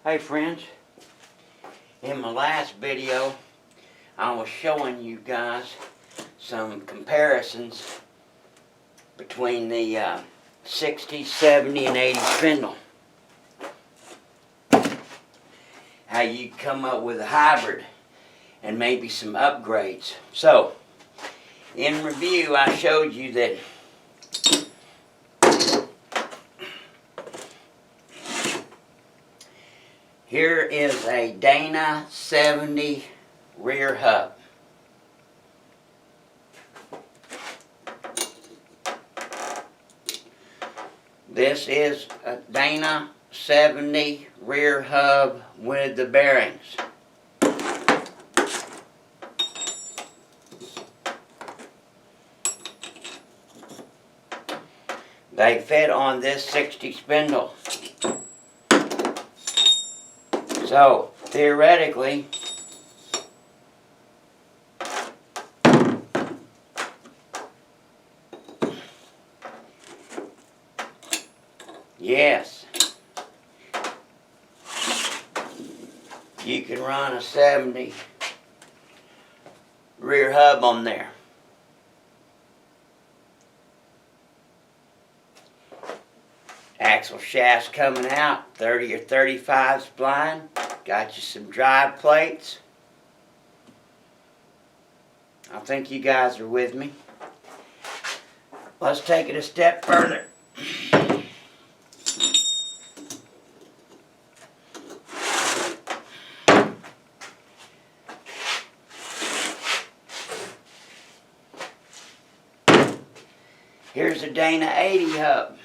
Hey friends, in my last video I was showing you guys some comparisons between the 60, 70 and 80 spindle. How you come up with a hybrid and maybe some upgrades. So, in review I showed you that here is a Dana 70 rear hub. This is a Dana 70 rear hub with the bearings. They fit on this 60 spindle. So, theoretically, yes, you can run a 70 rear hub on there. Axle shafts coming out, 30 or 35 spline. Got you some drive plates. I think you guys are with me. Let's take it a step further. Here's a Dana 80 hub.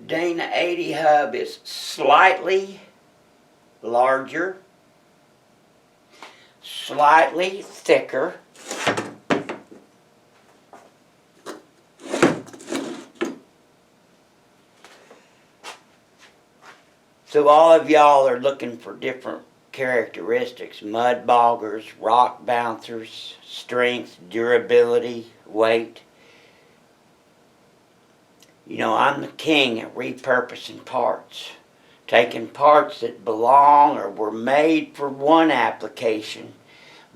Dana 80 hub is slightly larger, slightly thicker, so all of y'all are looking for different characteristics: mud boggers, rock bouncers, strength, durability, weight. You know, I'm the king at repurposing parts. Taking parts that belong or were made for one application,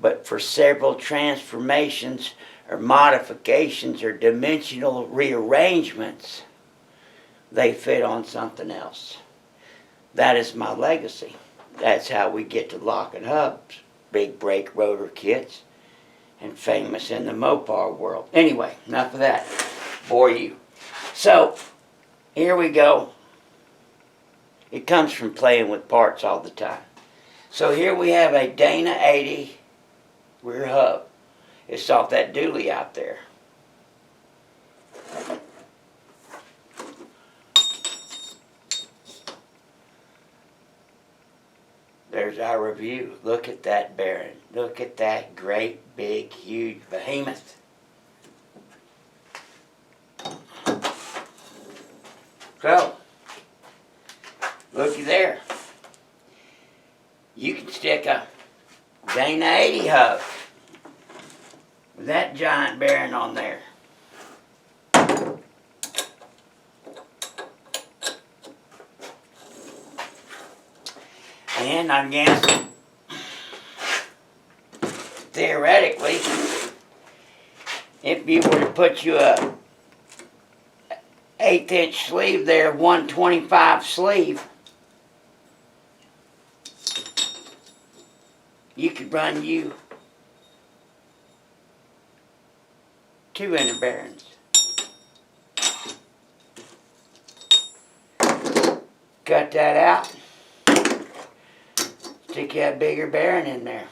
but for several transformations or modifications or dimensional rearrangements, they fit on something else. That is my legacy. That's how we get to locking hubs, big brake rotor kits, and famous in the Mopar world. Anyway, enough of that. Bore you. So, here we go. It comes from playing with parts all the time. So here we have a Dana 80 rear hub. It's off that dually out there. There's our review. Look at that bearing. Look at that great, big, huge behemoth. So, looky there. You can stick a Dana 80 hub with that giant bearing on there. And I guess, theoretically, if you were to put you a 1/8 inch sleeve there, 125 sleeve, you could run you 2 inner bearings. Cut that out. Stick that bigger bearing in there.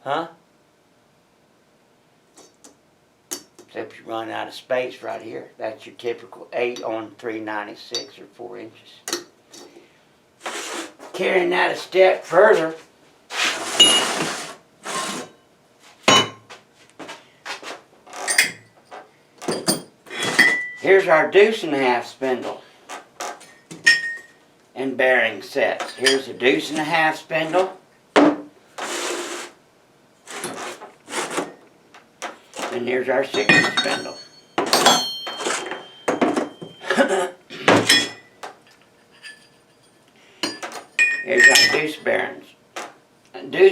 Huh? Except you run out of space right here. That's your typical 8 on 396 or 4 inches. Carrying that a step further, here's our Deuce and a half spindle and bearing sets. Here's a Deuce and a half spindle. And here's our 60 spindle.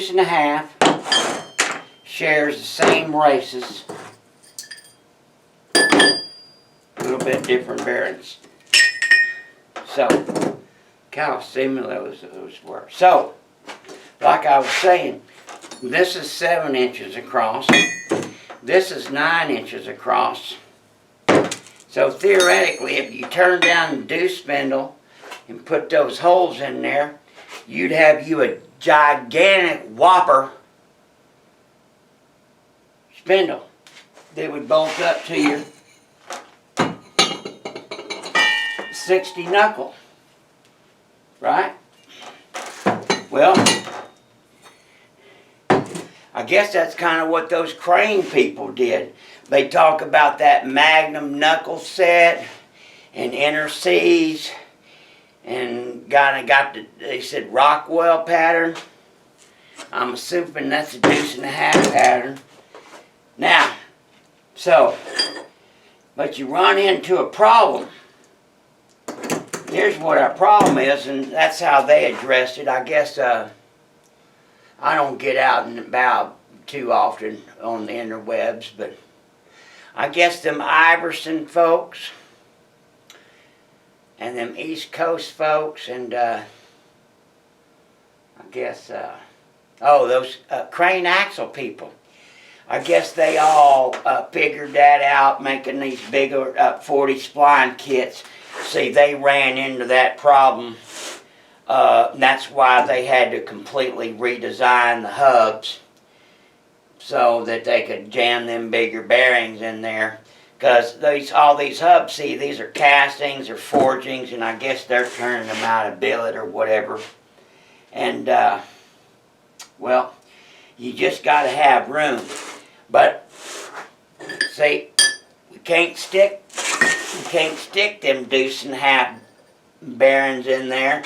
deuce and a half shares the same races. A little bit different bearings. So, how similar those were. So, like I was saying, this is 7 inches across. This is 9 inches across. So theoretically, if you turn down the deuce spindle and put those holes in there, you'd have you a gigantic whopper spindle that would bolt up to your 60 knuckle, right? Well, I guess that's kind of what those crane people did. They talk about that Magnum knuckle set and inner C's and got the, they said Rockwell pattern. I'm assuming that's a deuce and a half pattern. Now, so, but you run into a problem. Here's what our problem is, and that's how they addressed it. I guess I don't get out and about too often on the interwebs, but I guess them Iverson folks and them East Coast folks and I guess, those crane axle people. I guess they all figured that out, making these bigger 40 spline kits. See, they ran into that problem. That's why they had to completely redesign the hubs so that they could jam them bigger bearings in there. Because all these hubs, see, these are castings or forgings, and I guess they're turning them out of billet or whatever. And, well, you just got to have room. But, see, we can't stick them deuce and a half bearings in there.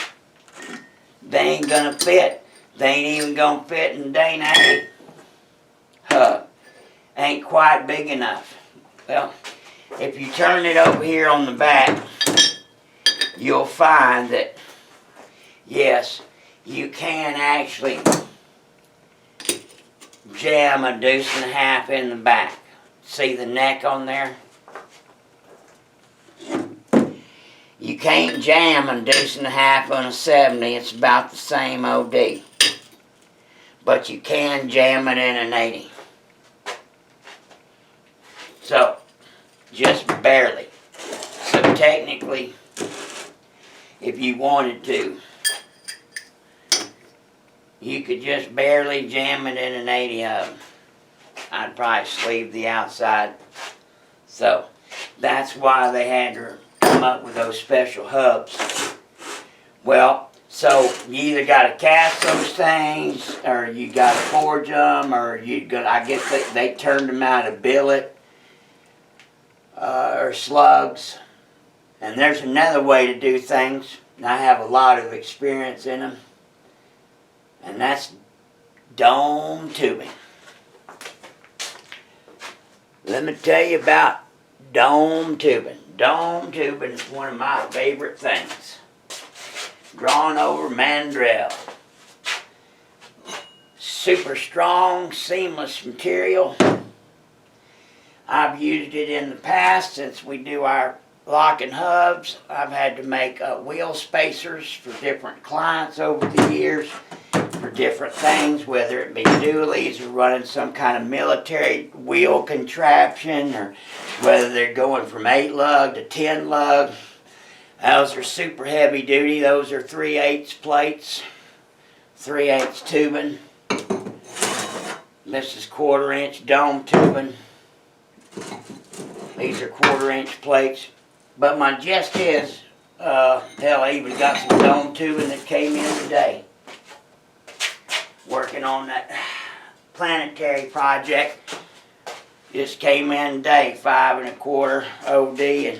They ain't gonna fit. They ain't even gonna fit in Dana 8 hub. Ain't quite big enough. Well, if you turn it over here on the back, you'll find that, yes, you can actually jam a deuce and a half in the back. See the neck on there? You can't jam a deuce and a half on a 70, it's about the same OD. But you can jam it in an 80. So, just barely. So technically, if you wanted to, you could just barely jam it in an 80 hub. I'd probably sleeve the outside. So, that's why they had to come up with those special hubs. Well, so you either got to cast those things, or you got to forge them, or I guess they turned them out of billet or slugs. And there's another way to do things, and I have a lot of experience in them, and that's dome tubing. Let me tell you about dome tubing. Dome tubing is one of my favorite things. Drawn over mandrel. Super strong, seamless material. I've used it in the past since we do our locking hubs. I've had to make wheel spacers for different clients over the years for different things, whether it be dualies or running some kind of military wheel contraption, or whether they're going from 8 lug to 10 lug. Those are super heavy duty. Those are 3/8 plates, 3/8 tubing. This is 1/4 inch dome tubing. These are 1/4 inch plates. But my gist is, hell, I even got some dome tubing that came in today. Working on that planetary project. Just came in today, 5 1/4 OD and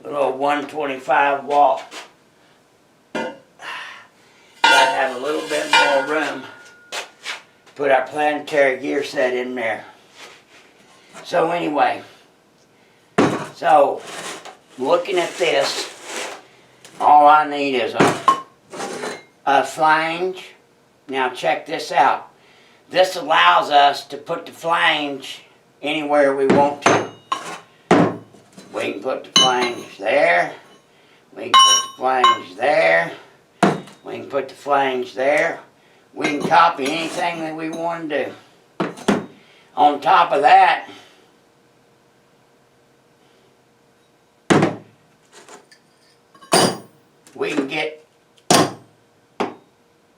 a little 125 watt. Gotta have a little bit more room. Put our planetary gear set in there. So anyway, so looking at this, all I need is a flange. Now check this out. This allows us to put the flange anywhere we want to. We can put the flange there. We can put the flange there. We can put the flange there. We can copy anything that we want to do. On top of that, we can get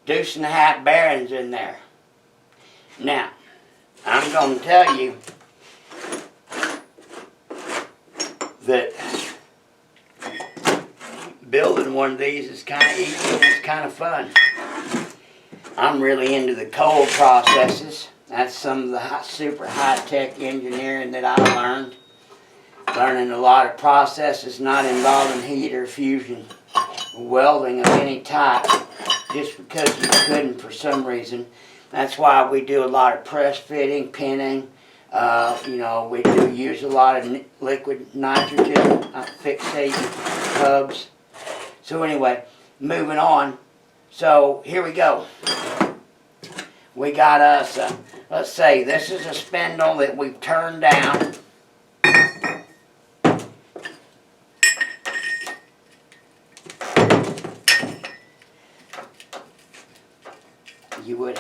deuce and a half bearings in there. Now, I'm going to tell you that building one of these is kind of easy and it's kind of fun. I'm really into the cold processes. That's some of the super high-tech engineering that I learned. Learning a lot of processes not involving heat or fusion, welding of any type, just because you couldn't for some reason. That's why we do a lot of press fitting, pinning. You know, we do use a lot of liquid nitrogen, fixating hubs. So anyway, moving on. So here we go. We got us, let's say this is a spindle that we've turned down. You would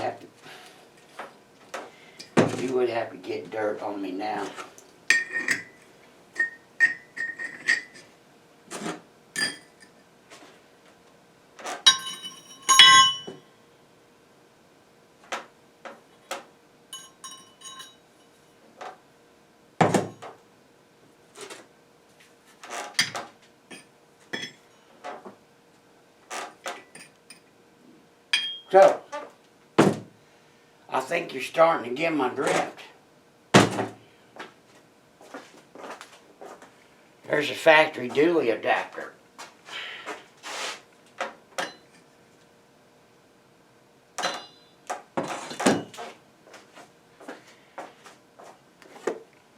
have to get dirt on me now. So, I think you're starting to get my drift. There's a factory dually adapter.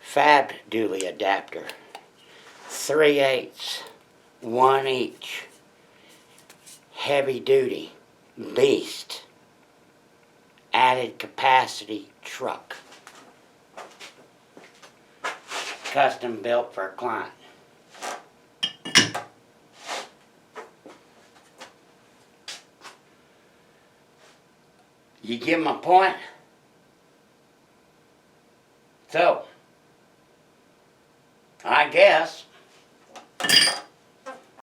Fab dually adapter. 3/8, 1 each. Heavy duty. Beast. Added capacity truck. Custom built for a client. You get my point? So, I guess